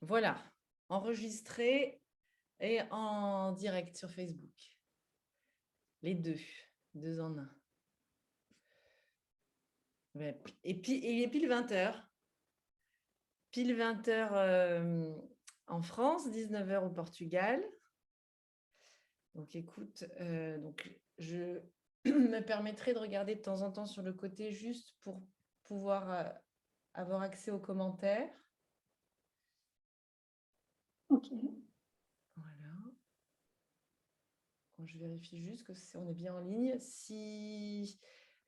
Voilà, enregistré et en direct sur Facebook. Les deux en un. Et puis, il est pile 20h. Pile 20h en France, 19h au Portugal. Donc, écoute, je me permettrai de regarder de temps en temps sur le côté juste pour pouvoir avoir accès aux commentaires. Ok. Voilà. Je vérifie juste qu'on est bien en ligne.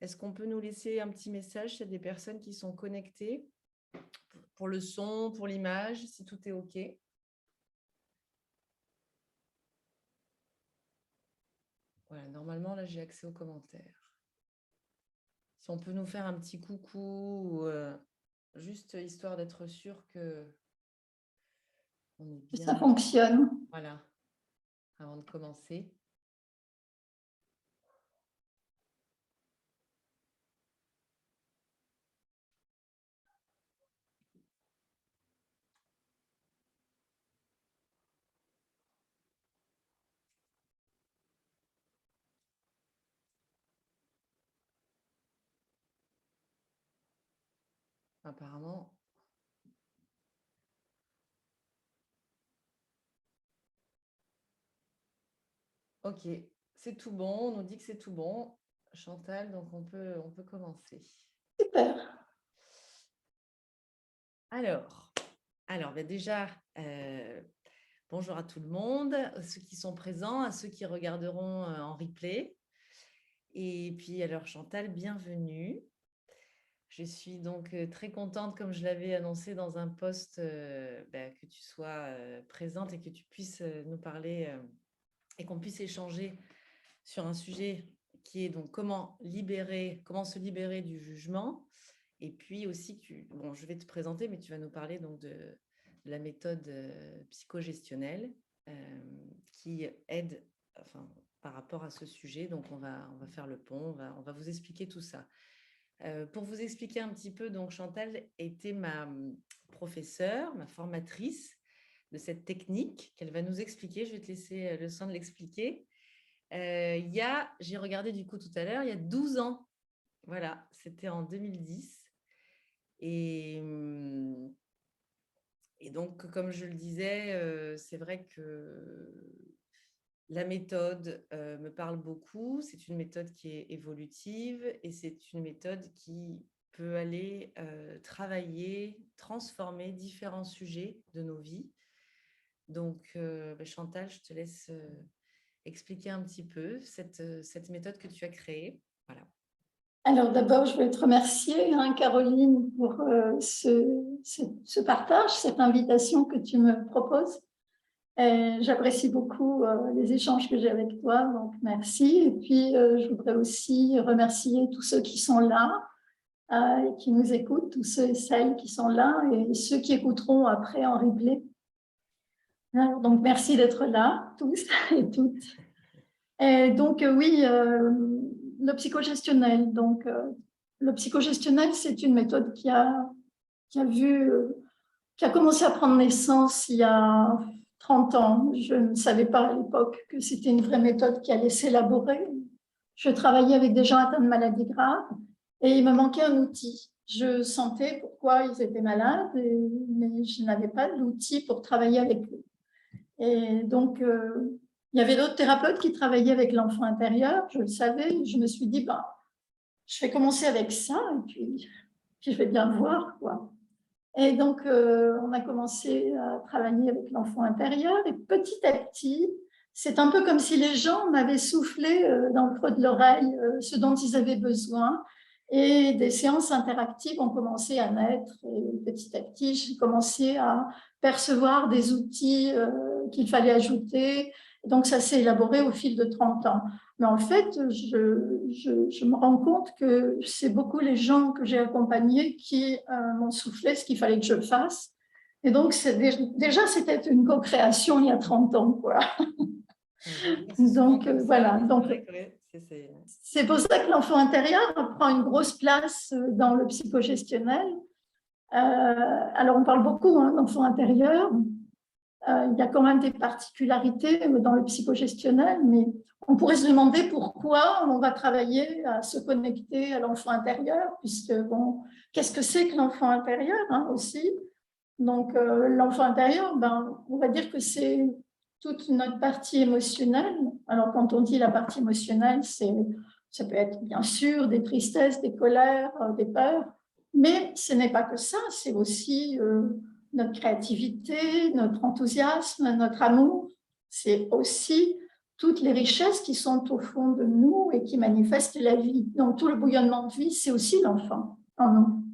Est-ce qu'on peut nous laisser un petit message s'il y a des personnes qui sont connectées pour le son, pour l'image, si tout est OK? Voilà, normalement, là, j'ai accès aux commentaires. Si on peut nous faire un petit coucou, juste histoire d'être sûr que on est bien. Ça fonctionne. Voilà, avant de commencer. Apparemment. OK, c'est tout bon. On nous dit que c'est tout bon, Chantal, donc on peut commencer. Super. Alors déjà, bonjour à tout le monde, à ceux qui sont présents, à ceux qui regarderont en replay. Et puis, alors Chantal, bienvenue. Je suis donc très contente, comme je l'avais annoncé dans un post, que tu sois présente et que tu puisses nous parler et qu'on puisse échanger sur un sujet qui est donc comment se libérer du jugement. Et puis aussi, je vais te présenter, mais tu vas nous parler donc de la méthode psychogestionnelle qui aide par rapport à ce sujet. Donc, on va faire le pont, on va vous expliquer tout ça. Pour vous expliquer un petit peu, donc Chantal était ma professeure, ma formatrice de cette technique qu'elle va nous expliquer. Je vais te laisser le soin de l'expliquer. J'ai regardé du coup tout à l'heure, il y a 12 ans. Voilà, c'était en 2010. Et donc, comme je le disais, c'est vrai que la méthode me parle beaucoup. C'est une méthode qui est évolutive et c'est une méthode qui peut aller travailler, transformer différents sujets de nos vies. Donc, Chantal, je te laisse expliquer un petit peu cette méthode que tu as créée. Voilà. Alors d'abord, je voulais te remercier, Caroline, pour ce partage, cette invitation que tu me proposes. J'apprécie beaucoup les échanges que j'ai avec toi, donc merci. Et puis, je voudrais aussi remercier tous ceux qui sont là et qui nous écoutent, tous ceux et celles qui sont là et ceux qui écouteront après en replay. Alors, donc, merci d'être là, tous et toutes. Et donc, oui, le psychogestionnel. Donc, le psychogestionnel, c'est une méthode qui a commencé à prendre naissance il y a 30 ans. Je ne savais pas à l'époque que c'était une vraie méthode qui allait s'élaborer. Je travaillais avec des gens atteints de maladies graves et il me manquait un outil. Je sentais pourquoi ils étaient malades, mais je n'avais pas l'outil pour travailler avec eux. Et donc, il y avait d'autres thérapeutes qui travaillaient avec l'enfant intérieur, je le savais. Je me suis dit, je vais commencer avec ça et puis je vais bien voir, quoi. Et donc, on a commencé à travailler avec l'enfant intérieur et petit à petit, c'est un peu comme si les gens m'avaient soufflé dans le creux de l'oreille ce dont ils avaient besoin. Et des séances interactives ont commencé à naître. Et petit à petit, j'ai commencé à percevoir des outils qu'il fallait ajouter. Donc, ça s'est élaboré au fil de 30 ans. Mais en fait, je me rends compte que c'est beaucoup les gens que j'ai accompagnés qui m'ont soufflé ce qu'il fallait que je fasse. Et donc, déjà, c'était une co-création il y a 30 ans, quoi. Donc, voilà. Donc, c'est pour ça que l'enfant intérieur prend une grosse place dans le psychogestionnel. Alors, on parle beaucoup d'enfant intérieur. Il y a quand même des particularités dans le psychogestionnel, mais on pourrait se demander pourquoi on va travailler à se connecter à l'enfant intérieur, puisque, bon, qu'est-ce que c'est que l'enfant intérieur aussi? Donc, l'enfant intérieur, on va dire que c'est toute notre partie émotionnelle. Alors, quand on dit la partie émotionnelle, ça peut être bien sûr des tristesses, des colères, des peurs, mais ce n'est pas que ça, c'est aussi notre créativité, notre enthousiasme, notre amour. C'est aussi toutes les richesses qui sont au fond de nous et qui manifestent la vie. Donc, tout le bouillonnement de vie, c'est aussi l'enfant en nous.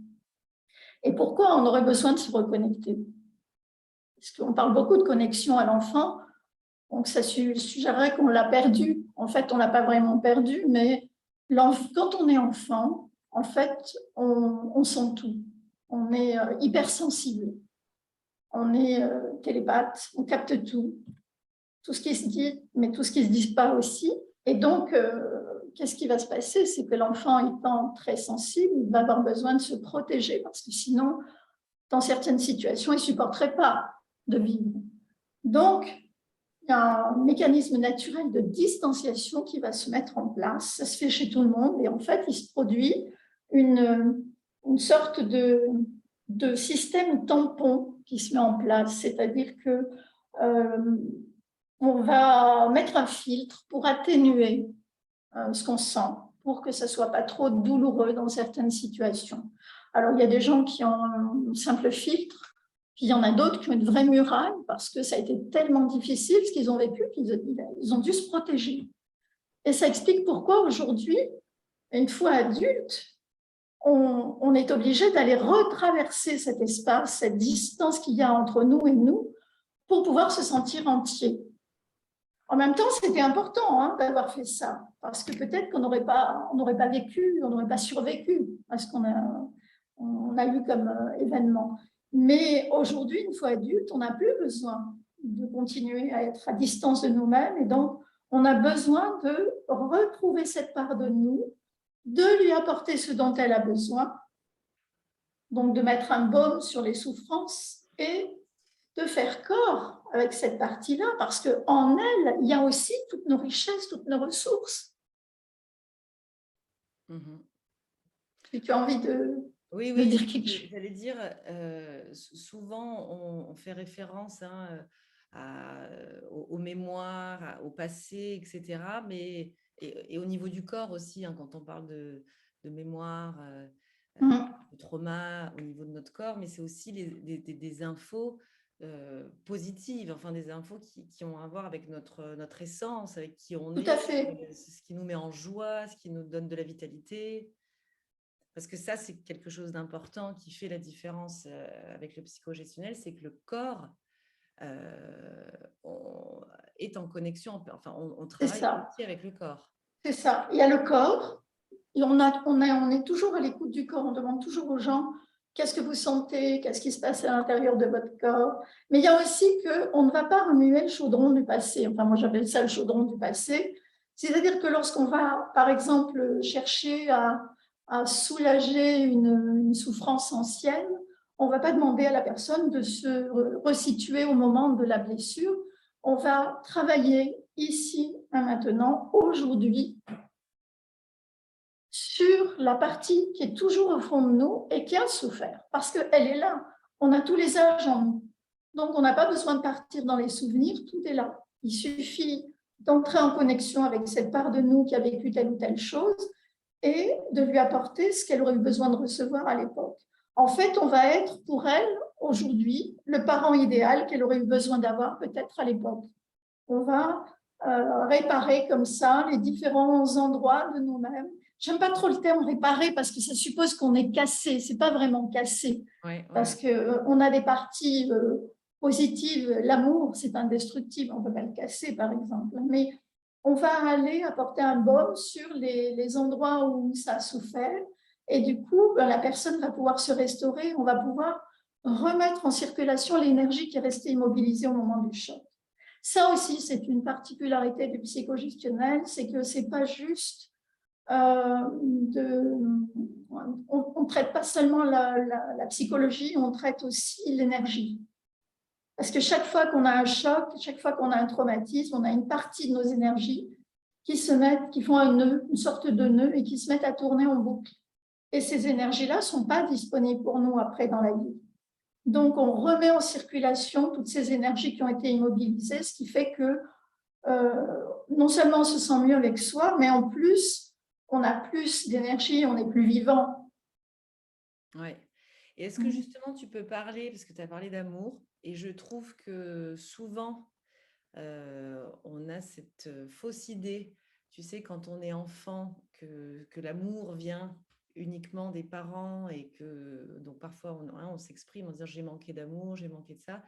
Et pourquoi on aurait besoin de se reconnecter? Parce qu'on parle beaucoup de connexion à l'enfant, donc ça suggérerait qu'on l'a perdu. En fait, on ne l'a pas vraiment perdu, mais quand on est enfant, en fait, on sent tout. On est hypersensible, on est télépathe, on capte tout ce qui se dit, mais tout ce qui ne se dit pas aussi. Et donc, qu'est-ce qui va se passer? C'est que l'enfant, étant très sensible, il va avoir besoin de se protéger, parce que sinon, dans certaines situations, il ne supporterait pas de vivre. Donc, il y a un mécanisme naturel de distanciation qui va se mettre en place. Ça se fait chez tout le monde et en fait, il se produit une sorte de système tampon qui se met en place. C'est-à-dire que on va mettre un filtre pour atténuer ce qu'on sent, pour que ça ne soit pas trop douloureux dans certaines situations. Alors, il y a des gens qui ont un simple filtre, puis il y en a d'autres qui ont une vraie muraille parce que ça a été tellement difficile ce qu'ils ont vécu qu'ils ont dû se protéger. Et ça explique pourquoi aujourd'hui, une fois adulte, on est obligé d'aller retraverser cet espace, cette distance qu'il y a entre nous et nous pour pouvoir se sentir entier. En même temps, c'était important d'avoir fait ça, parce que peut-être qu'on n'aurait pas vécu, on n'aurait pas survécu à ce qu'on a eu comme événement. Mais aujourd'hui, une fois adulte, on n'a plus besoin de continuer à être à distance de nous-mêmes, et donc on a besoin de retrouver cette part de nous, de lui apporter ce dont elle a besoin, donc de mettre un baume sur les souffrances et de faire corps avec cette partie-là, parce qu'en elle, il y a aussi toutes nos richesses, toutes nos ressources. Et tu as envie de dire quelque chose? J'allais dire, souvent on fait référence aux mémoires, au passé, etc. Mais, et au niveau du corps aussi, quand on parle de mémoire, de trauma au niveau de notre corps, mais c'est aussi des infos positives, enfin des infos qui ont à voir avec notre essence, avec qui on Tout est, à fait. ce qui nous met en joie, ce qui nous donne de la vitalité. Parce que ça, c'est quelque chose d'important qui fait la différence avec le psychogestionnel, c'est que le corps est en connexion, enfin, on travaille aussi avec le corps. C'est ça. Il y a le corps, et on est toujours à l'écoute du corps, on demande toujours aux gens qu'est-ce que vous sentez, qu'est-ce qui se passe à l'intérieur de votre corps. Mais il y a aussi qu'on ne va pas remuer le chaudron du passé. Enfin, moi, j'appelle ça le chaudron du passé. C'est-à-dire que lorsqu'on va, par exemple, chercher à soulager une souffrance ancienne, on ne va pas demander à la personne de se resituer au moment de la blessure. On va travailler ici, maintenant, aujourd'hui, sur la partie qui est toujours au fond de nous et qui a souffert, parce qu'elle est là. On a tous les âges en nous. Donc, on n'a pas besoin de partir dans les souvenirs, tout est là. Il suffit d'entrer en connexion avec cette part de nous qui a vécu telle ou telle chose et de lui apporter ce qu'elle aurait eu besoin de recevoir à l'époque. En fait, on va être pour elle, aujourd'hui, le parent idéal qu'elle aurait eu besoin d'avoir peut-être à l'époque. On va réparer comme ça les différents endroits de nous-mêmes. J'aime pas trop le terme réparer parce que ça suppose qu'on est cassé. C'est pas vraiment cassé, parce que on a des parties positives. L'amour, c'est indestructible. On peut pas le casser, par exemple. Mais on va aller apporter un baume sur les endroits où ça a souffert. Et du coup, la personne va pouvoir se restaurer. On va pouvoir remettre en circulation l'énergie qui est restée immobilisée au moment du choc. Ça aussi, c'est une particularité du psychogestionnel, c'est que ce n'est pas juste on ne traite pas seulement la psychologie, on traite aussi l'énergie. Parce que chaque fois qu'on a un choc, chaque fois qu'on a un traumatisme, on a une partie de nos énergies qui se mettent, qui font un nœud, une sorte de nœud, et qui se mettent à tourner en boucle. Et ces énergies-là ne sont pas disponibles pour nous après dans la vie. Donc, on remet en circulation toutes ces énergies qui ont été immobilisées, ce qui fait que non seulement on se sent mieux avec soi, mais en plus, on a plus d'énergie, on est plus vivant. Oui. Et est-ce que justement tu peux parler, parce que tu as parlé d'amour, et je trouve que souvent, on a cette fausse idée, tu sais, quand on est enfant, que l'amour vient uniquement des parents et que donc parfois on s'exprime en disant j'ai manqué d'amour, j'ai manqué de ça.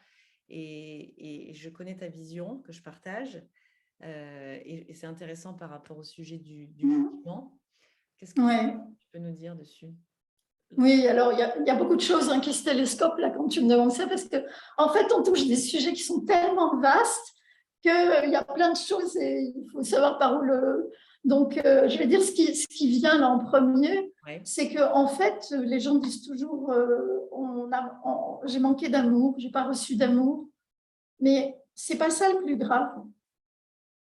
Et je connais ta vision que je partage et c'est intéressant par rapport au sujet du jugement. Qu'est-ce que tu peux nous dire dessus? Oui, alors il y a beaucoup de choses qui se télescopent là quand tu me demandes ça, parce que en fait, on touche des sujets qui sont tellement vastes qu'il y a plein de choses et il faut savoir par où le. Donc, je vais dire ce qui vient là en premier, c'est que en fait, les gens disent toujours j'ai manqué d'amour, j'ai pas reçu d'amour, mais c'est pas ça le plus grave.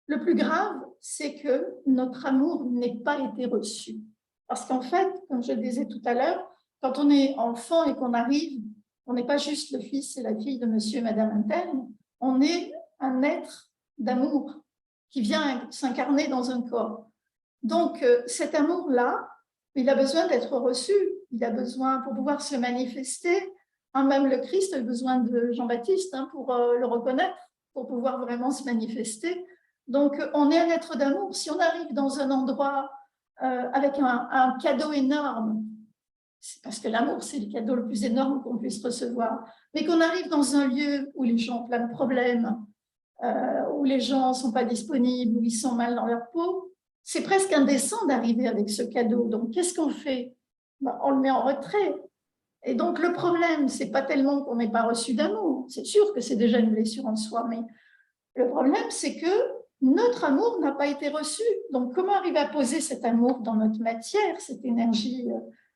Le plus grave, c'est que notre amour n'ait pas été reçu. Parce qu'en fait, comme je le disais tout à l'heure, quand on est enfant et qu'on arrive, on n'est pas juste le fils et la fille de monsieur et madame interne, on est un être d'amour qui vient s'incarner dans un corps. Donc, cet amour-là, il a besoin d'être reçu, il a besoin pour pouvoir se manifester. Même le Christ a besoin de Jean-Baptiste pour le reconnaître, pour pouvoir vraiment se manifester. Donc, on est un être d'amour. Si on arrive dans un endroit avec un cadeau énorme, c'est parce que l'amour, c'est le cadeau le plus énorme qu'on puisse recevoir, mais qu'on arrive dans un lieu où les gens ont plein de problèmes, où les gens ne sont pas disponibles, où ils sont mal dans leur peau, c'est presque indécent d'arriver avec ce cadeau. Donc, qu'est-ce qu'on fait? On le met en retrait. Et donc, le problème, ce n'est pas tellement qu'on n'ait pas reçu d'amour. C'est sûr que c'est déjà une blessure en soi, mais le problème, c'est que notre amour n'a pas été reçu. Donc, comment arriver à poser cet amour dans notre matière, cette énergie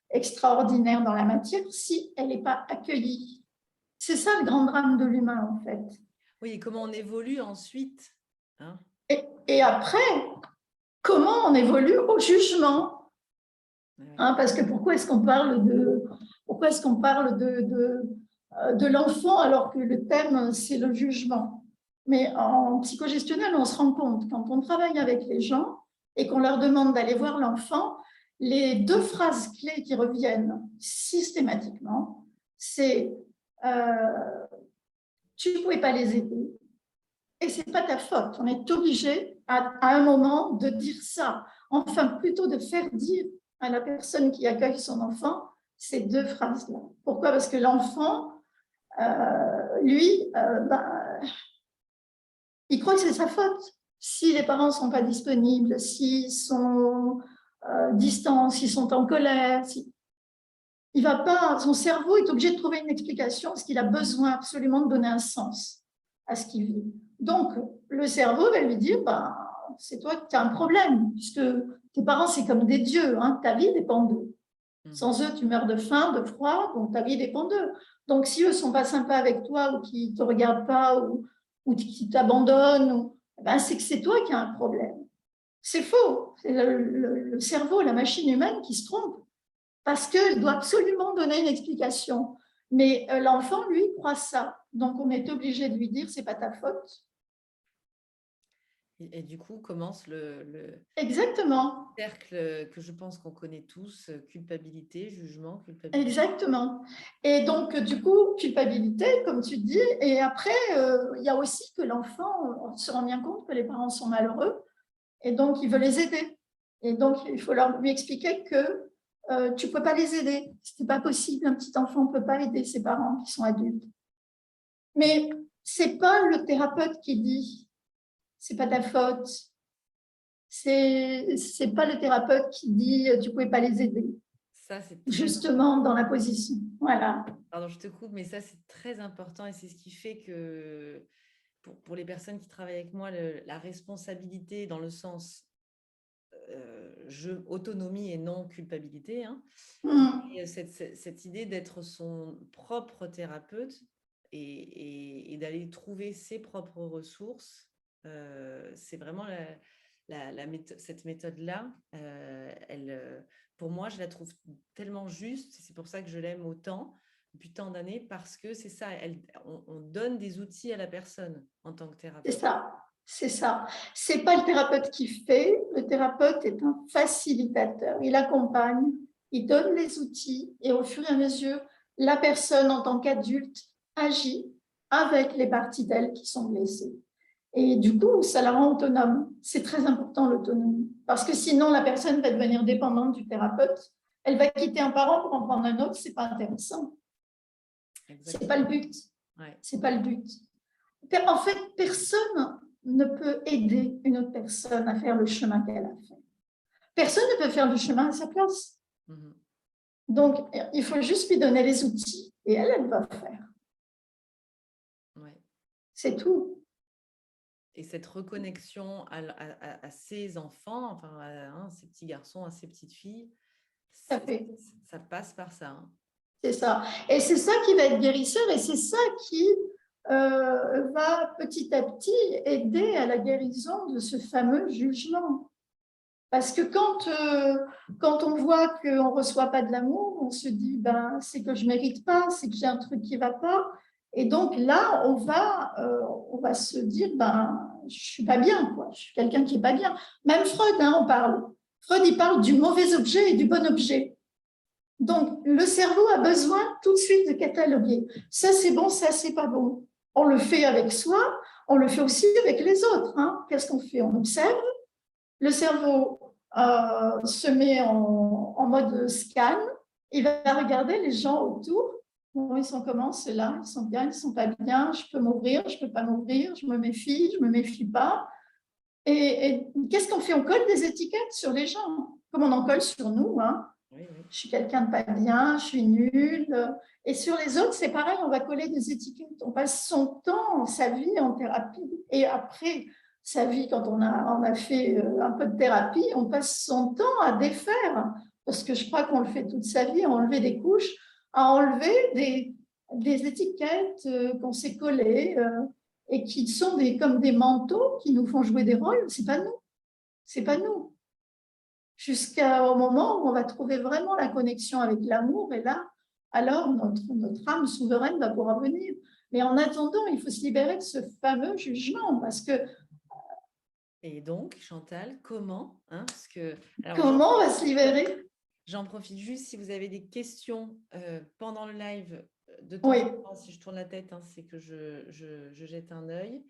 extraordinaire dans la matière, si elle n'est pas accueillie? C'est ça le grand drame de l'humain, en fait. Oui, et comment on évolue ensuite et après, comment on évolue au jugement? Parce que pourquoi est-ce qu'on parle de l'enfant alors que le thème, c'est le jugement? Mais en psychogestionnel, on se rend compte, quand on travaille avec les gens et qu'on leur demande d'aller voir l'enfant, les deux phrases clés qui reviennent systématiquement, c'est tu ne pouvais pas les aider et ce n'est pas ta faute. On est obligé à un moment de dire ça. Enfin, plutôt de faire dire à la personne qui accueille son enfant ces deux phrases-là. Pourquoi? Parce que l'enfant, lui, il croit que c'est sa faute. Si les parents ne sont pas disponibles, s'ils sont distants, s'ils sont en colère, il va pas, son cerveau est obligé de trouver une explication parce qu'il a besoin absolument de donner un sens à ce qu'il vit. Donc, le cerveau va lui dire, c'est toi qui as un problème, puisque tes parents, c'est comme des dieux, ta vie dépend d'eux. Sans eux, tu meurs de faim, de froid, donc ta vie dépend d'eux. Donc, si eux ne sont pas sympas avec toi ou qu'ils ne te regardent pas ou qu'ils t'abandonnent, c'est que c'est toi qui as un problème. C'est faux. C'est le cerveau, la machine humaine qui se trompe parce qu'il doit absolument donner une explication. Mais l'enfant, lui, croit ça. Donc, on est obligé de lui dire, c'est pas ta faute. Et du coup, commence Exactement. cercle que je pense qu'on connaît tous, culpabilité, jugement, culpabilité. Exactement. Et donc, du coup, culpabilité, comme tu dis. Et après, il y a aussi que l'enfant se rend bien compte que les parents sont malheureux et donc il veut les aider. Et donc, il faut lui expliquer que tu ne peux pas les aider. Ce n'est pas possible. Un petit enfant ne peut pas aider ses parents qui sont adultes. Mais ce n'est pas le thérapeute qui dit c'est pas ta faute. C'est pas le thérapeute qui dit tu pouvais pas les aider. Ça, c'est justement dans la position. Voilà. Pardon, je te coupe, mais ça, c'est très important et c'est ce qui fait que pour les personnes qui travaillent avec moi, la responsabilité dans le sens autonomie et non culpabilité, hein. Et cette idée d'être son propre thérapeute et d'aller trouver ses propres ressources, c'est vraiment cette méthode-là. Pour moi, je la trouve tellement juste. C'est pour ça que je l'aime autant depuis tant d'années, parce que c'est ça, on donne des outils à la personne en tant que C'est thérapeute. ça, c'est ça. C'est pas le thérapeute qui fait, le thérapeute est un facilitateur. Il accompagne, il donne les outils et au fur et à mesure, la personne en tant qu'adulte agit avec les parties d'elle qui sont blessées. Et du coup, ça la rend autonome. C'est très important l'autonomie, parce que sinon la personne va devenir dépendante du thérapeute. Elle va quitter un parent pour en prendre un autre, c'est pas intéressant. C'est pas le but. Ouais. C'est pas le but. En fait, personne ne peut aider une autre personne à faire le chemin qu'elle a fait. Personne ne peut faire le chemin à sa place. Donc, il faut juste lui donner les outils et elle va faire. Ouais. C'est tout. Et cette reconnexion à ses enfants, enfin, ces petits garçons, à ces petites filles, ça passe par ça. Hein. C'est ça. Et c'est ça qui va être guérisseur et c'est ça qui va petit à petit aider à la guérison de ce fameux jugement. Parce que quand on voit qu'on ne reçoit pas de l'amour, on se dit, ben, c'est que je ne mérite pas, c'est que j'ai un truc qui ne va pas. Et donc là, on va se dire, ben, je ne suis pas bien, quoi. Je suis quelqu'un qui n'est pas bien. Même Freud, hein, Freud, il parle du mauvais objet et du bon objet. Donc, le cerveau a besoin tout de suite de cataloguer. Ça, c'est bon, ça, c'est pas bon. On le fait avec soi, on le fait aussi avec les autres. Hein. Qu'est-ce qu'on fait? On observe. Le cerveau se met en mode scan. Il va regarder les gens autour. Bon, ils sont comment, ceux-là? Ils sont bien, ils ne sont pas bien. Je peux m'ouvrir, je ne peux pas m'ouvrir. Je me méfie, je ne me méfie pas. Et qu'est-ce qu'on fait? On colle des étiquettes sur les gens, comme on en colle sur nous. Hein. Oui. Je suis quelqu'un de pas bien, je suis nulle. Et sur les autres, c'est pareil, on va coller des étiquettes. On passe son temps, sa vie en thérapie. Et après sa vie, quand on a fait un peu de thérapie, on passe son temps à défaire. Parce que je crois qu'on le fait toute sa vie, à enlever des couches, à enlever des étiquettes qu'on s'est collées et qui sont comme des manteaux qui nous font jouer des rôles. C'est pas nous. C'est pas nous. Jusqu'au moment où on va trouver vraiment la connexion avec l'amour, et là, alors notre âme souveraine va pouvoir venir. Mais en attendant, il faut se libérer de ce fameux jugement, parce que... Et donc, Chantal, comment comment on va se libérer? J'en profite juste, si vous avez des questions pendant le live, de temps en temps, si je tourne la tête, hein, c'est que je jette un œil.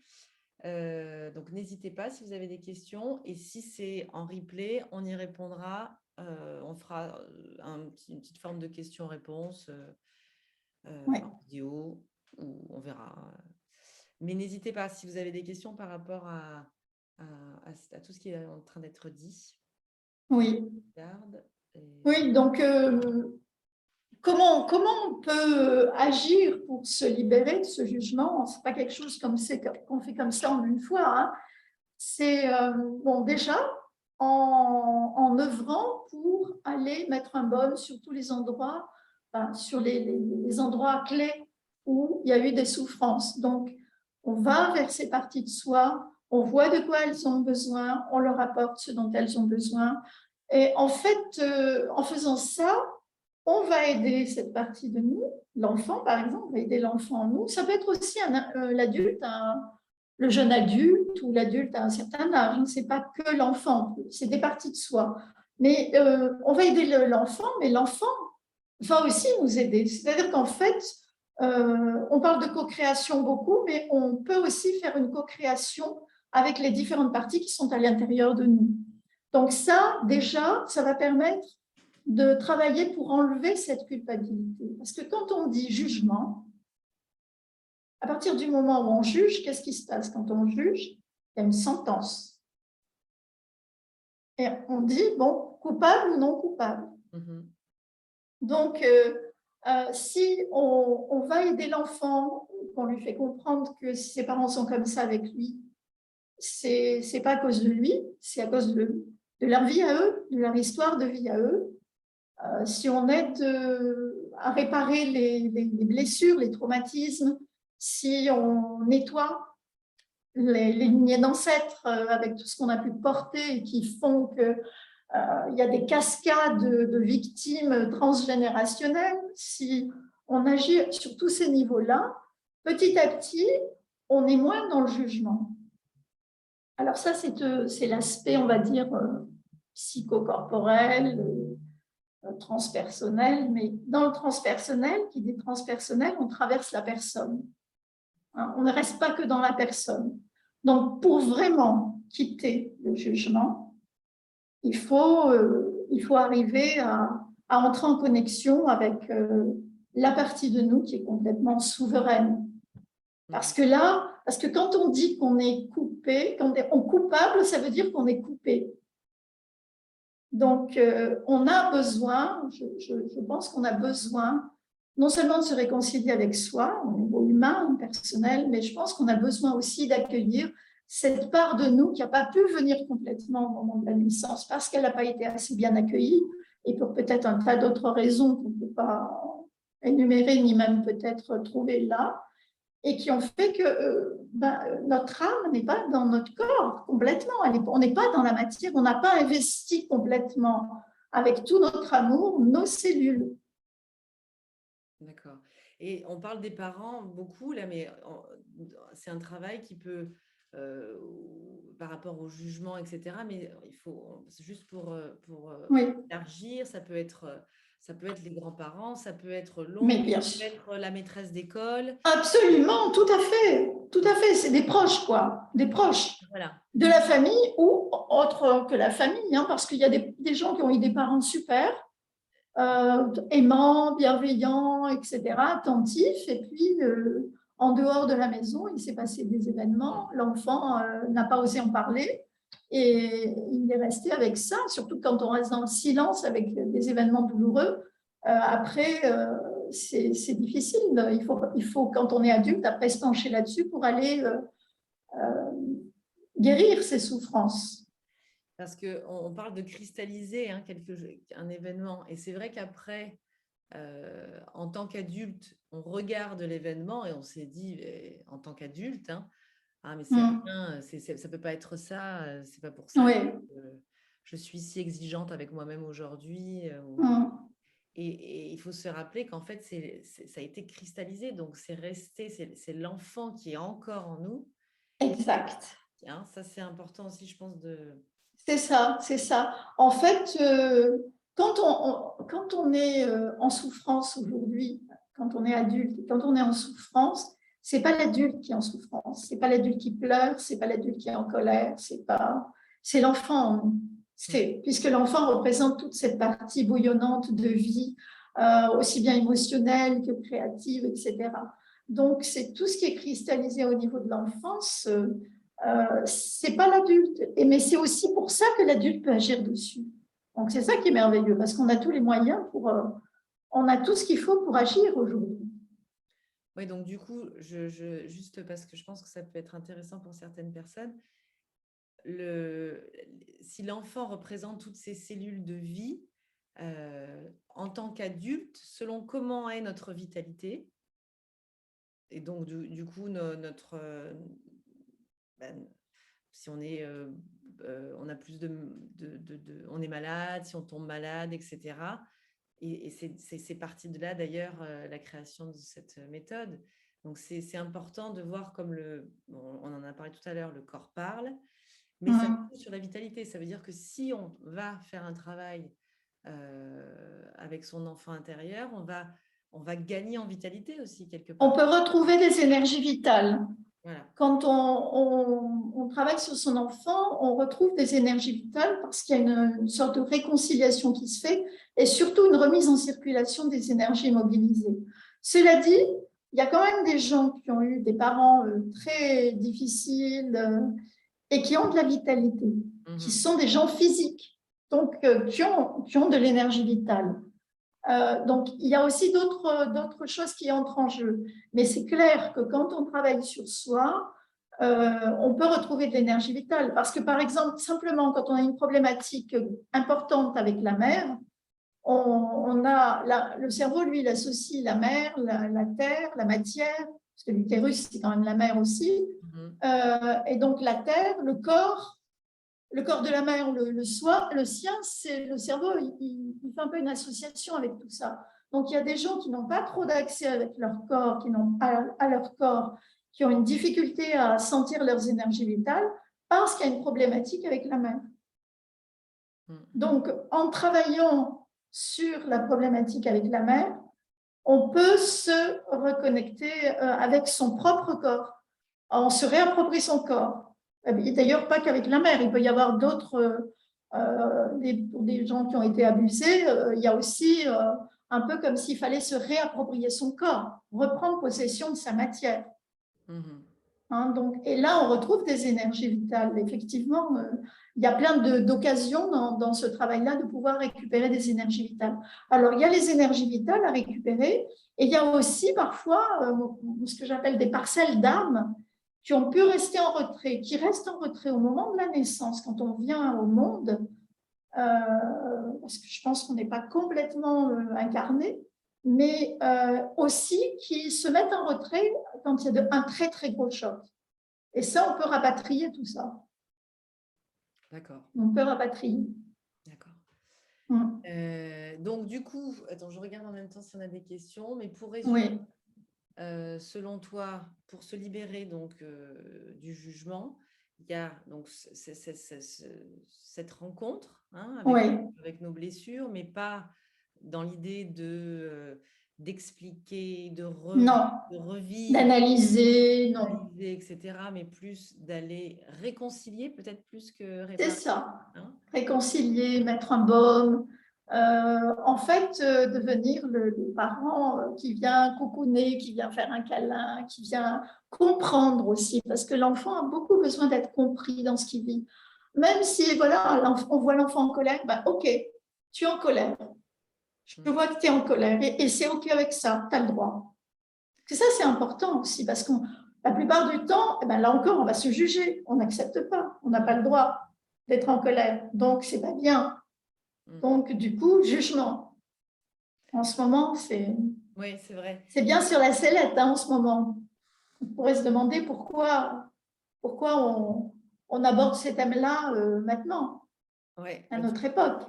Donc, n'hésitez pas si vous avez des questions. Et si c'est en replay, on y répondra. On fera une petite forme de questions-réponses en vidéo, ou on verra. Mais n'hésitez pas si vous avez des questions par rapport à tout ce qui est en train d'être dit. Oui. Oui, donc comment on peut agir pour se libérer de ce jugement? Ce n'est pas quelque chose qu'on fait comme ça en une fois. Hein. C'est bon, déjà en œuvrant pour aller mettre un baume sur tous les endroits, sur les endroits clés où il y a eu des souffrances. Donc, on va vers ces parties de soi, on voit de quoi elles ont besoin, on leur apporte ce dont elles ont besoin. Et en fait, en faisant ça, on va aider cette partie de nous, l'enfant par exemple, on va aider l'enfant en nous. Ça peut être aussi l'adulte, le jeune adulte ou l'adulte à un certain âge. Ce n'est pas que l'enfant, c'est des parties de soi. Mais on va aider l'enfant, mais l'enfant va aussi nous aider. C'est-à-dire qu'en fait, on parle de co-création beaucoup, mais on peut aussi faire une co-création avec les différentes parties qui sont à l'intérieur de nous. Donc ça, déjà, ça va permettre de travailler pour enlever cette culpabilité. Parce que quand on dit jugement, à partir du moment où on juge, qu'est-ce qui se passe? Quand on juge, il y a une sentence. Et on dit, bon, coupable ou non coupable. Donc, si on va aider l'enfant, qu'on lui fait comprendre que si ses parents sont comme ça avec lui, c'est pas à cause de lui, c'est à cause leur vie à eux, de leur histoire de vie à eux. Si on aide à réparer les blessures, les traumatismes, si on nettoie les lignées d'ancêtres avec tout ce qu'on a pu porter et qui font que il y a des cascades de victimes transgénérationnelles. Si on agit sur tous ces niveaux-là, petit à petit, on est moins dans le jugement. Alors ça, c'est l'aspect, on va dire, psychocorporel, transpersonnel. Mais dans le transpersonnel, qui dit transpersonnel, on traverse la personne. Hein, on ne reste pas que dans la personne. Donc, pour vraiment quitter le jugement, il faut arriver à entrer en connexion avec la partie de nous qui est complètement souveraine. Parce que quand on dit qu'on est coupé, quand on est coupable, ça veut dire qu'on est coupé. Donc, on a besoin, je pense qu'on a besoin non seulement de se réconcilier avec soi, au niveau humain, personnel, mais je pense qu'on a besoin aussi d'accueillir cette part de nous qui n'a pas pu venir complètement au moment de la naissance parce qu'elle n'a pas été assez bien accueillie et pour peut-être un tas d'autres raisons qu'on ne peut pas énumérer ni même peut-être trouver là, et qui ont fait que notre âme n'est pas dans notre corps complètement. On n'est pas dans la matière, on n'a pas investi complètement avec tout notre amour nos cellules. D'accord. Et on parle des parents beaucoup là, mais c'est un travail qui peut, par rapport au jugement, etc. Mais il faut, juste pour oui. élargir, ça peut être les grands-parents, ça peut être Mais l'oncle, bien ça sûr. peut être la maîtresse d'école. Absolument, tout à fait. Tout à fait, c'est des proches, quoi. Des proches. Voilà. De la famille ou autre que la famille, hein, parce qu'il y a des gens qui ont eu des parents super, aimants, bienveillants, etc., attentifs, et puis en dehors de la maison, il s'est passé des événements, l'enfant n'a pas osé en parler, et il est resté avec ça, surtout quand on reste dans le silence avec des événements douloureux. Après, c'est difficile. Il faut, quand on est adulte, après se pencher là-dessus pour aller guérir ces souffrances. Parce qu'on parle de cristalliser un événement. Et c'est vrai qu'après, en tant qu'adulte, on regarde l'événement et on s'est dit, en tant qu'adulte, mais c'est rien, ça ne peut pas être ça, c'est pas pour ça oui. que je suis si exigeante avec moi-même aujourd'hui. Et il faut se rappeler qu'en fait, ça a été cristallisé, donc c'est resté, c'est l'enfant qui est encore en nous. Exact. Ça, c'est important aussi, je pense, de... C'est ça, c'est ça. En fait, quand on est en souffrance aujourd'hui, quand on est adulte, quand on est en souffrance, c'est pas l'adulte qui est en souffrance, c'est pas l'adulte qui pleure, c'est pas l'adulte qui est en colère, c'est l'enfant. Puisque l'enfant représente toute cette partie bouillonnante de vie, aussi bien émotionnelle que créative, etc. Donc, c'est tout ce qui est cristallisé au niveau de l'enfance. C'est pas l'adulte, mais c'est aussi pour ça que l'adulte peut agir dessus. Donc c'est ça qui est merveilleux, parce qu'on a tous les moyens on a tout ce qu'il faut pour agir aujourd'hui. Oui, donc du coup, juste parce que je pense que ça peut être intéressant pour certaines personnes, si l'enfant représente toutes ces cellules de vie, en tant qu'adulte, selon comment est notre vitalité, et donc du coup, si on est, on a plus on est malade, si on tombe malade, etc. Et c'est parti de là, d'ailleurs, la création de cette méthode. Donc, c'est important de voir comme on en a parlé tout à l'heure, le corps parle, mais ça joue sur la vitalité. Ça veut dire que si on va faire un travail avec son enfant intérieur, on va gagner en vitalité aussi, quelque part. On peut retrouver des énergies vitales. Voilà. Quand on travaille sur son enfant, on retrouve des énergies vitales parce qu'il y a une sorte de réconciliation qui se fait et surtout une remise en circulation des énergies mobilisées. Cela dit, il y a quand même des gens qui ont eu des parents très difficiles et qui ont de la vitalité, qui sont des gens physiques, donc qui ont de l'énergie vitale. Donc, il y a aussi d'autres choses qui entrent en jeu. Mais c'est clair que quand on travaille sur soi, on peut retrouver de l'énergie vitale. Parce que, par exemple, simplement, quand on a une problématique importante avec la mère, le cerveau, lui, il associe la mer, la terre, la matière, parce que l'utérus, c'est quand même la mer aussi. Et donc, la terre, le corps de la mère, le sien, c'est le cerveau, il fait un peu une association avec tout ça. Donc, il y a des gens qui n'ont pas trop d'accès avec leur corps, à leur corps, qui ont une difficulté à sentir leurs énergies vitales parce qu'il y a une problématique avec la mère. Donc, en travaillant sur la problématique avec la mère, on peut se reconnecter avec son propre corps. On se réapproprie son corps. Et d'ailleurs, pas qu'avec la mère, il peut y avoir d'autres, des gens qui ont été abusés, il y a aussi un peu comme s'il fallait se réapproprier son corps, reprendre possession de sa matière. Hein, donc, et là, on retrouve des énergies vitales. Effectivement, il y a plein d'occasions dans ce travail-là de pouvoir récupérer des énergies vitales. Alors, il y a les énergies vitales à récupérer et il y a aussi parfois ce que j'appelle des parcelles d'âme qui ont pu rester en retrait, qui restent en retrait au moment de la naissance, quand on vient au monde, parce que je pense qu'on n'est pas complètement incarné, mais aussi qui se mettent en retrait quand il y a un très, très gros choc. Et ça, on peut rapatrier tout ça. D'accord. On peut rapatrier. D'accord. Donc, du coup, attends, je regarde en même temps si on a des questions, mais pour résumer, selon toi, pour se libérer donc du jugement, il y a donc cette rencontre avec nos blessures, mais pas dans l'idée d'expliquer, de revivre, d'analyser, non, etc., mais plus d'aller réconcilier, peut-être plus que réparer. C'est ça, réconcilier, mettre un baume. En fait, devenir le parent qui vient coucouner, qui vient faire un câlin, qui vient comprendre aussi, parce que l'enfant a beaucoup besoin d'être compris dans ce qu'il vit. Même si, voilà, on voit l'enfant en colère, ben, ok, tu es en colère. Je vois que tu es en colère et c'est ok avec ça, tu as le droit. Que ça, c'est important aussi, parce que la plupart du temps, ben, là encore, on va se juger, on n'accepte pas, on n'a pas le droit d'être en colère, donc c'est pas bien. Donc, du coup, jugement. En ce moment, c'est vrai. C'est bien sur la sellette en ce moment. On pourrait se demander pourquoi on aborde ces thèmes-là maintenant, à notre époque.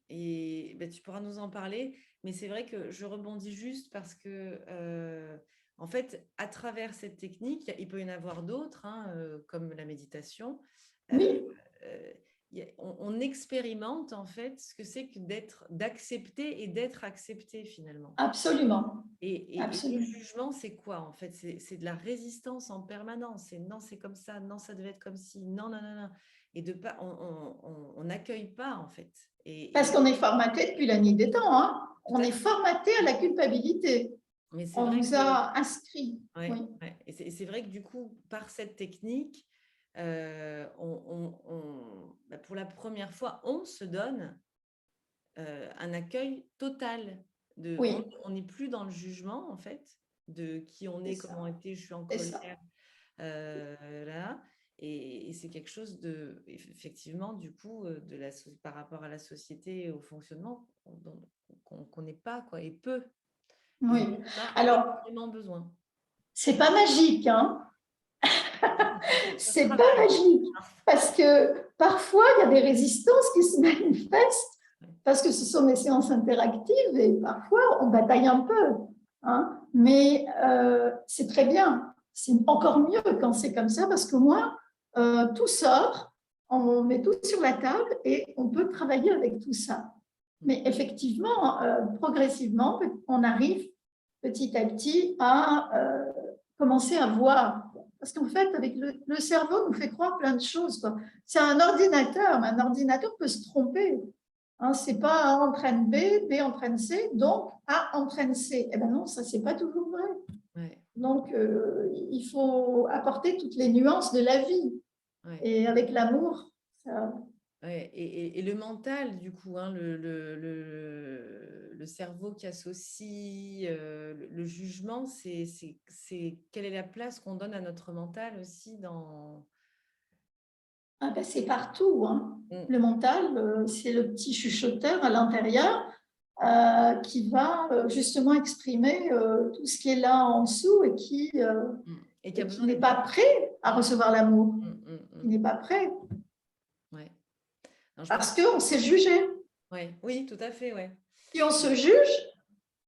Et ben, tu pourras nous en parler, mais c'est vrai que je rebondis juste parce que, en fait, à travers cette technique, il peut y en avoir d'autres, comme la méditation. Oui. On expérimente en fait ce que c'est que d'accepter et d'être accepté finalement. Absolument. Et le jugement, c'est quoi en fait? C'est de la résistance en permanence. C'est non, c'est comme ça, non, ça devait être comme ci, non, non, non, non. Et on n'accueille pas en fait. Parce qu'on est formaté depuis la nuit des temps. Hein. On est formaté à la culpabilité. On nous a inscrits. Oui. Et c'est vrai que du coup, par cette technique, pour la première fois, on se donne un accueil total. On n'est plus dans le jugement, en fait, de qui on est, comment on était, je suis en colère. Là. Et c'est quelque chose de, effectivement, du coup, par rapport à la société et au fonctionnement, qu'on n'est pas, quoi, et peu. Oui. Et on a alors, vraiment besoin. C'est pas magique, hein. C'est pas magique. Parce que parfois, il y a des résistances qui se manifestent parce que ce sont des séances interactives et parfois, on bataille un peu. Hein. Mais c'est très bien. C'est encore mieux quand c'est comme ça parce que moi, tout sort, on met tout sur la table et on peut travailler avec tout ça. Mais effectivement, progressivement, on arrive petit à petit à commencer à voir. Parce qu'en fait, avec le cerveau nous fait croire plein de choses. C'est un ordinateur, mais un ordinateur peut se tromper. Hein, c'est pas A entraîne B, B entraîne C, donc A entraîne C. Eh bien non, ça, c'est pas toujours vrai. Ouais. Donc, il faut apporter toutes les nuances de la vie. Et avec l'amour, Ouais, et le mental, du coup, hein, le cerveau qui associe le jugement, quelle est la place qu'on donne à notre mental aussi dans… Ah ben, c'est partout, hein. Mm, Le mental, c'est le petit chuchoteur à l'intérieur qui va justement exprimer tout ce qui est là en dessous et qui a et qui besoin n'est d'être… pas prêt à recevoir l'amour, qui n'est pas prêt Ouais. Non, je pense… parce qu'on s'est jugé. Ouais. Oui, tout à fait, ouais. Si on se juge,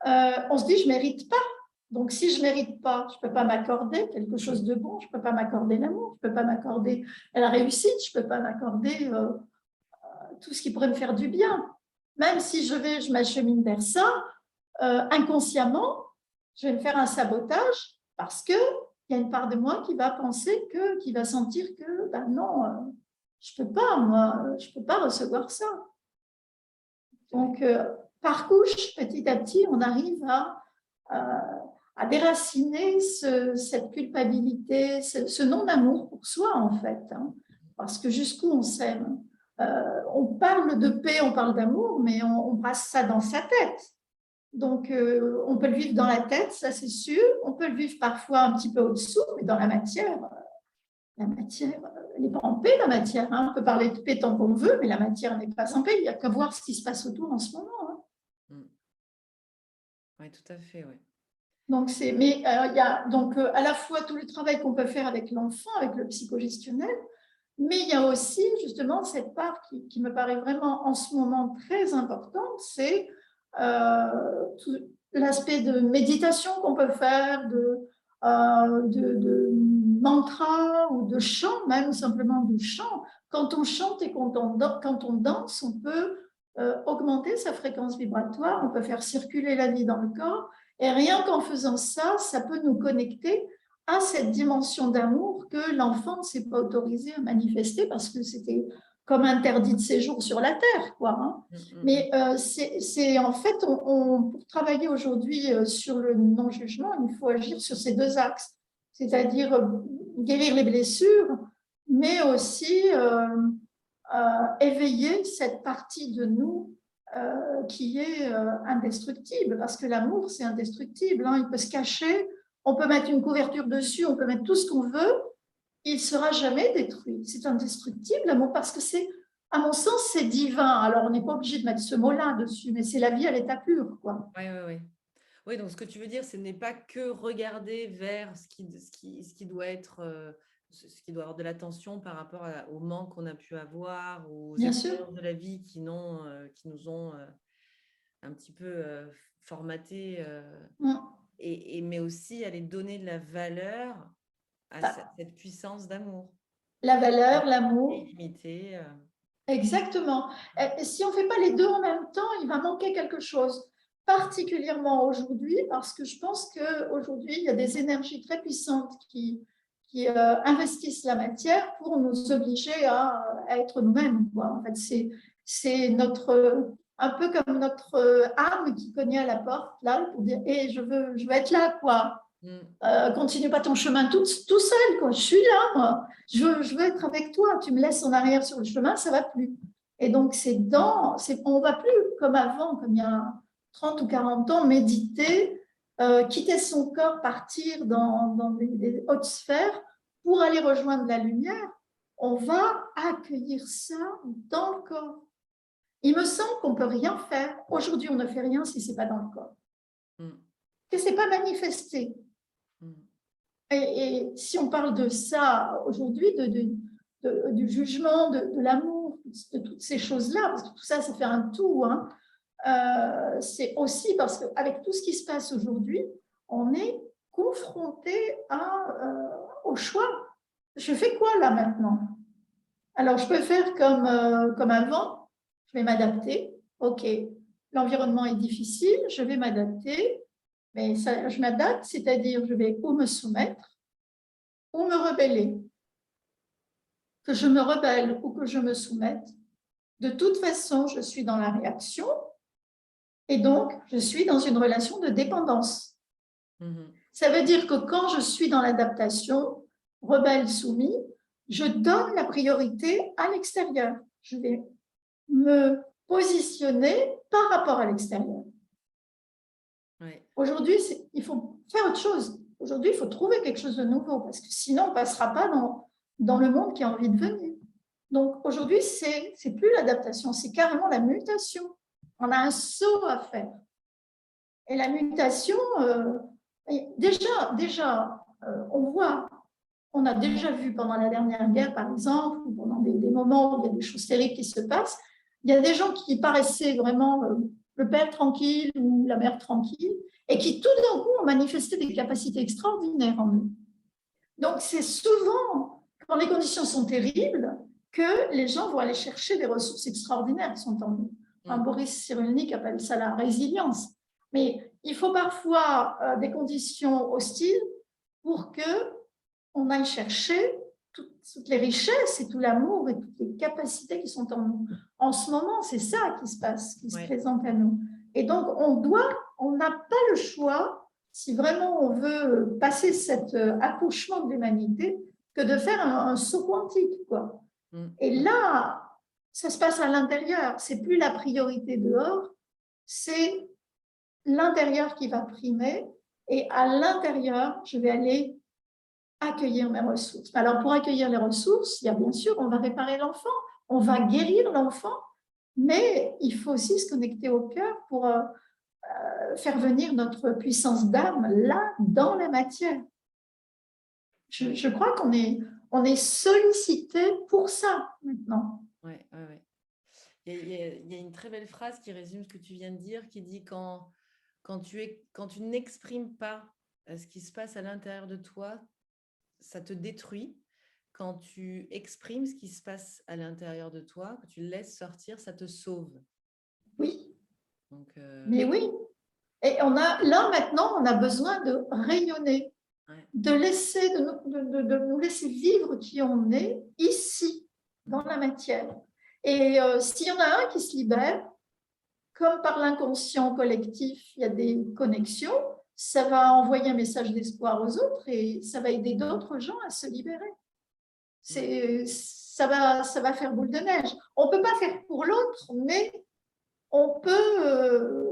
on se dit je ne mérite pas. Donc, si je ne mérite pas, je ne peux pas m'accorder quelque chose de bon, je ne peux pas m'accorder l'amour, je ne peux pas m'accorder la réussite, je ne peux pas m'accorder tout ce qui pourrait me faire du bien. Même si je m'achemine vers ça, inconsciemment, je vais me faire un sabotage parce qu'il y a une part de moi qui va penser qui va sentir que, ben non, je ne peux pas, moi, je ne peux pas recevoir ça. Donc, par couche, petit à petit, on arrive à déraciner cette culpabilité, ce non-amour pour soi, en fait. Hein, parce que jusqu'où on s'aime. On parle de paix, on parle d'amour, mais on brasse ça dans sa tête. Donc, on peut le vivre dans la tête, ça c'est sûr. On peut le vivre parfois un petit peu au-dessous, mais dans la matière, elle n'est pas en paix, la matière. Hein. On peut parler de paix tant qu'on veut, mais la matière n'est pas en paix. Il n'y a qu'à voir ce qui se passe autour en ce moment. Hein. Oui, tout à fait, oui. Donc, il y a donc à la fois tout le travail qu'on peut faire avec l'enfant, avec le psychogestionnel, mais il y a aussi justement cette part qui me paraît vraiment en ce moment très importante, c'est l'aspect de méditation qu'on peut faire, de mantra ou de chant, même simplement de chant. Quand on chante et quand on danse, on peut augmenter sa fréquence vibratoire, on peut faire circuler la vie dans le corps. Et rien qu'en faisant ça, ça peut nous connecter à cette dimension d'amour que l'enfant ne s'est pas autorisé à manifester parce que c'était comme interdit de séjour sur la Terre, quoi. Hein. Mais c'est en fait, pour travailler aujourd'hui sur le non-jugement, il faut agir sur ces deux axes, c'est-à-dire guérir les blessures, mais aussi éveiller cette partie de nous qui est indestructible, parce que l'amour, c'est indestructible. Hein. Il peut se cacher, on peut mettre une couverture dessus, on peut mettre tout ce qu'on veut, il ne sera jamais détruit. C'est indestructible, l'amour, parce que c'est, à mon sens, c'est divin. Alors, on n'est pas obligé de mettre ce mot-là dessus, mais c'est la vie à l'état pur, quoi. Oui, oui, oui. Oui, donc ce que tu veux dire, ce n'est pas que regarder vers ce qui doit être… ce qui doit avoir de l'attention par rapport au manque qu'on a pu avoir, aux Bien sûr. expériences de la vie qui nous ont un petit peu formatés, mais aussi aller donner de la valeur à cette puissance d'amour. La valeur, l'amour. Illimité. Exactement. Et si on ne fait pas les deux en même temps, il va manquer quelque chose. Particulièrement aujourd'hui, parce que je pense qu'aujourd'hui, il y a des énergies très puissantes qui investissent la matière pour nous obliger à être nous-mêmes. En fait, c'est un peu comme notre âme qui cognait à la porte, là, pour dire hey, je veux être là, quoi. Continue pas ton chemin tout seul, quoi. Je suis là, moi. Je veux être avec toi. Tu me laisses en arrière sur le chemin, ça va plus. Et donc, on va plus comme avant, comme il y a 30 ou 40 ans, méditer, quitter son corps, partir dans des hautes sphères pour aller rejoindre la lumière. On va accueillir ça dans le corps. Il me semble qu'on peut rien faire. Aujourd'hui, on ne fait rien si c'est pas dans le corps. Que c'est pas manifesté. Et si on parle de ça aujourd'hui, du jugement, de l'amour, de toutes ces choses-là, parce que tout ça, ça fait un tout, hein, c'est aussi parce qu'avec tout ce qui se passe aujourd'hui, on est confronté au choix. Je fais quoi là maintenant? Alors, je peux faire comme avant, je vais m'adapter. OK, l'environnement est difficile, je vais m'adapter. Mais ça, je m'adapte, c'est-à-dire je vais ou me soumettre ou me rebeller. Que je me rebelle ou que je me soumette, de toute façon, je suis dans la réaction et donc je suis dans une relation de dépendance. Ça veut dire que quand je suis dans l'adaptation, rebelle, soumis, je donne la priorité à l'extérieur. je vais me positionner par rapport à l'extérieur. Ouais. Aujourd'hui, il faut faire autre chose. Aujourd'hui, il faut trouver quelque chose de nouveau parce que sinon, on ne passera pas dans le monde qui a envie de venir. Donc, aujourd'hui, c'est plus l'adaptation, c'est carrément la mutation. On a un saut à faire. Et la mutation, déjà on voit, on a déjà vu pendant la dernière guerre, par exemple, ou pendant des moments où il y a des choses terribles qui se passent, il y a des gens qui paraissaient vraiment le père tranquille ou la mère tranquille, et qui tout d'un coup ont manifesté des capacités extraordinaires en eux. Donc, c'est souvent, quand les conditions sont terribles, que les gens vont aller chercher des ressources extraordinaires qui sont en eux. Boris Cyrulnik appelle ça la résilience. Mais il faut parfois des conditions hostiles pour qu'on aille chercher toutes les richesses et tout l'amour et toutes les capacités qui sont en nous. En ce moment, c'est ça qui se passe, qui se présente à nous. Et donc, on n'a pas le choix, si vraiment on veut passer cet accouchement de l'humanité, que de faire un saut quantique, quoi. Et là, ça se passe à l'intérieur. C'est plus la priorité dehors, c'est l'intérieur qui va primer. Et à l'intérieur, je vais aller accueillir mes ressources. Alors, pour accueillir les ressources, il y a bien sûr, on va réparer l'enfant, on va guérir l'enfant, mais il faut aussi se connecter au cœur pour faire venir notre puissance d'âme là, dans la matière. Je crois qu'on est sollicité pour ça maintenant. Oui. Il y a une très belle phrase qui résume ce que tu viens de dire, qui dit quand tu n'exprimes pas ce qui se passe à l'intérieur de toi, ça te détruit. Quand tu exprimes ce qui se passe à l'intérieur de toi, que tu le laisses sortir, ça te sauve. Oui. Donc, mais oui. Et là maintenant, on a besoin de rayonner, de nous laisser vivre qui on est ici, dans la matière. Et s'il y en a un qui se libère, comme par l'inconscient collectif, il y a des connexions, ça va envoyer un message d'espoir aux autres et ça va aider d'autres gens à se libérer. Ça va faire boule de neige. On ne peut pas faire pour l'autre, mais on peut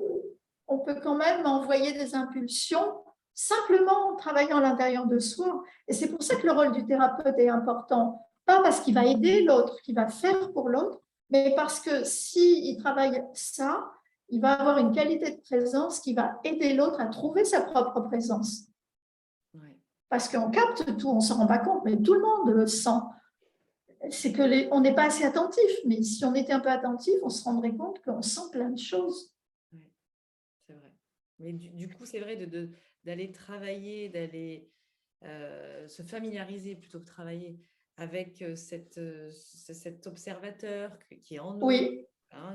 quand même envoyer des impulsions simplement en travaillant à l'intérieur de soi. Et c'est pour ça que le rôle du thérapeute est important. Pas parce qu'il va aider l'autre, qu'il va faire pour l'autre, mais parce que s'il travaille ça, il va avoir une qualité de présence qui va aider l'autre à trouver sa propre présence. Parce qu'on capte tout, on ne s'en rend pas compte, mais tout le monde le sent. C'est qu'on n'est pas assez attentif, mais si on était un peu attentif, on se rendrait compte qu'on sent plein de choses. Oui, c'est vrai. Mais du coup, c'est vrai d'aller travailler, d'aller se familiariser plutôt que travailler avec cet observateur qui est en nous, oui.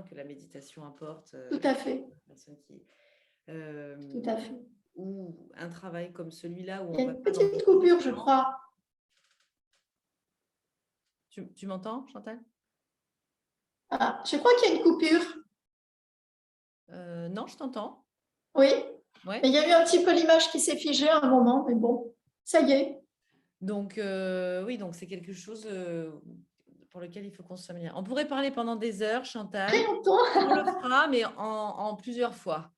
Que la méditation apporte. Tout à fait. Tout à fait. Ou un travail comme celui-là où il y a une petite coupure, je crois. Tu m'entends, Chantal? Je crois qu'il y a une coupure. Non, je t'entends. Oui. Ouais. Mais il y a eu un petit peu l'image qui s'est figée à un moment, mais bon, ça y est. Donc, oui, donc c'est quelque chose pour lequel il faut qu'on se familiarise. On pourrait parler pendant des heures, Chantal. Très longtemps. On le fera, mais en plusieurs fois.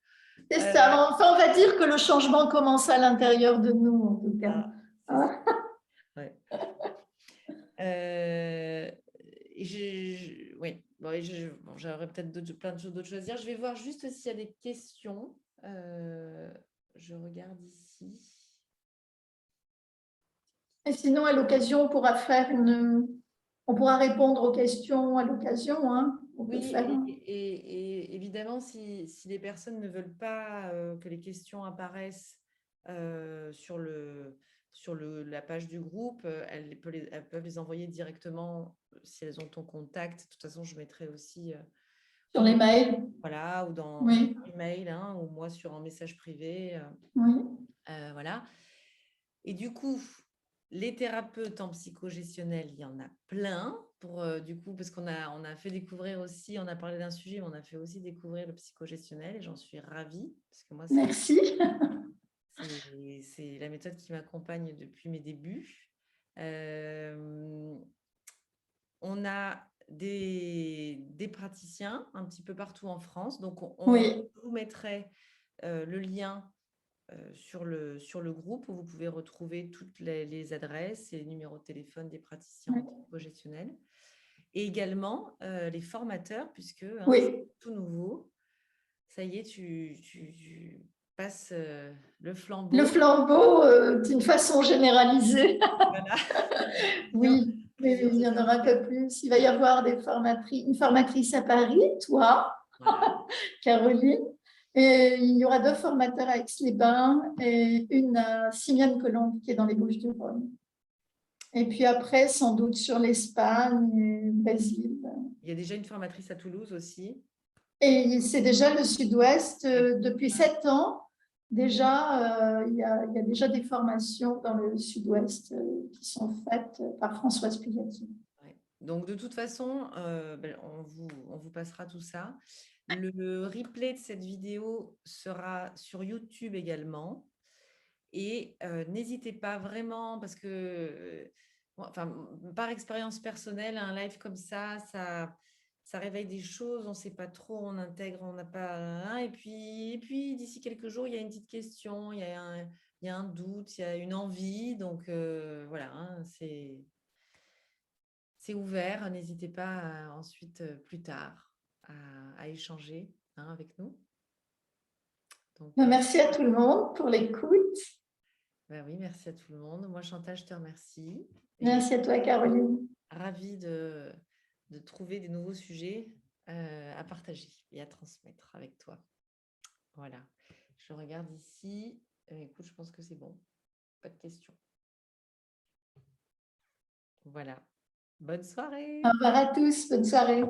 C'est ça. Enfin, on va dire que le changement commence à l'intérieur de nous, en tout cas. Ouais. Oui, j'aurais peut-être plein de choses d'autres choses à dire. Je vais voir juste s'il y a des questions. Je regarde ici. Et sinon, à l'occasion, on pourra répondre aux questions à l'occasion. Hein. Et évidemment, si les personnes ne veulent pas que les questions apparaissent sur la page du groupe, elles peuvent les envoyer directement si elles ont ton contact. De toute façon, je mettrai aussi sur les mails. Voilà, ou dans l'email, ou moi en message privé. Voilà. Et du coup, les thérapeutes en psychogestionnel, il y en a plein. Parce qu'on a fait découvrir aussi, on a parlé d'un sujet, mais on a fait aussi découvrir le psychogestionnel et j'en suis ravie. Parce que moi, merci. C'est la méthode qui m'accompagne depuis mes débuts. On a des praticiens un petit peu partout en France. Donc, on Oui, vous mettrait le lien sur le groupe où vous pouvez retrouver toutes les adresses et les numéros de téléphone des praticiens oui, antiprogestionnels. Et également les formateurs, puisque c'est oui. tout nouveau. Ça y est, tu passes le Le flambeau. flambeau, d'une façon généralisée. Voilà. Plusieurs, Oui, oui, oui, plusieurs il y en aura un étapes. peu plus. Il va y avoir une formatrice à Paris, toi, Voilà. Caroline, et il y aura 2 formateurs à Aix-les-Bains et une à Simiane-Colombe qui est dans les Bouches-du-Rhône. Et puis après, sans doute sur l'Espagne et le Brésil. Il y a déjà une formatrice à Toulouse aussi. Et c'est déjà le Sud-Ouest Oui. depuis Ouais. 7 ans. Déjà, il y a déjà des formations dans le Sud-Ouest qui sont faites par Françoise Pigatti. Ouais. Donc, de toute façon, on vous passera tout ça. Le replay de cette vidéo sera sur YouTube également. Et n'hésitez pas vraiment, parce que, enfin, par expérience personnelle, un live comme ça réveille des choses, on ne sait pas trop, on intègre, on n'a pas. Hein, et puis d'ici quelques jours, il y a une petite question, il y a un doute, il y a une envie. Donc, voilà, hein, c'est ouvert. N'hésitez pas ensuite, plus tard, à échanger avec nous. Donc, Merci à tout le monde pour l'écoute. ben oui, merci à tout le monde. Moi, Chantal, je te remercie. Et Merci à toi, Caroline. ravie de trouver des nouveaux sujets à partager et à transmettre avec toi. Voilà. Je regarde ici. Écoute, je pense que c'est bon. Pas de questions. Voilà. Bonne Au soirée. revoir à tous. Bonne soirée.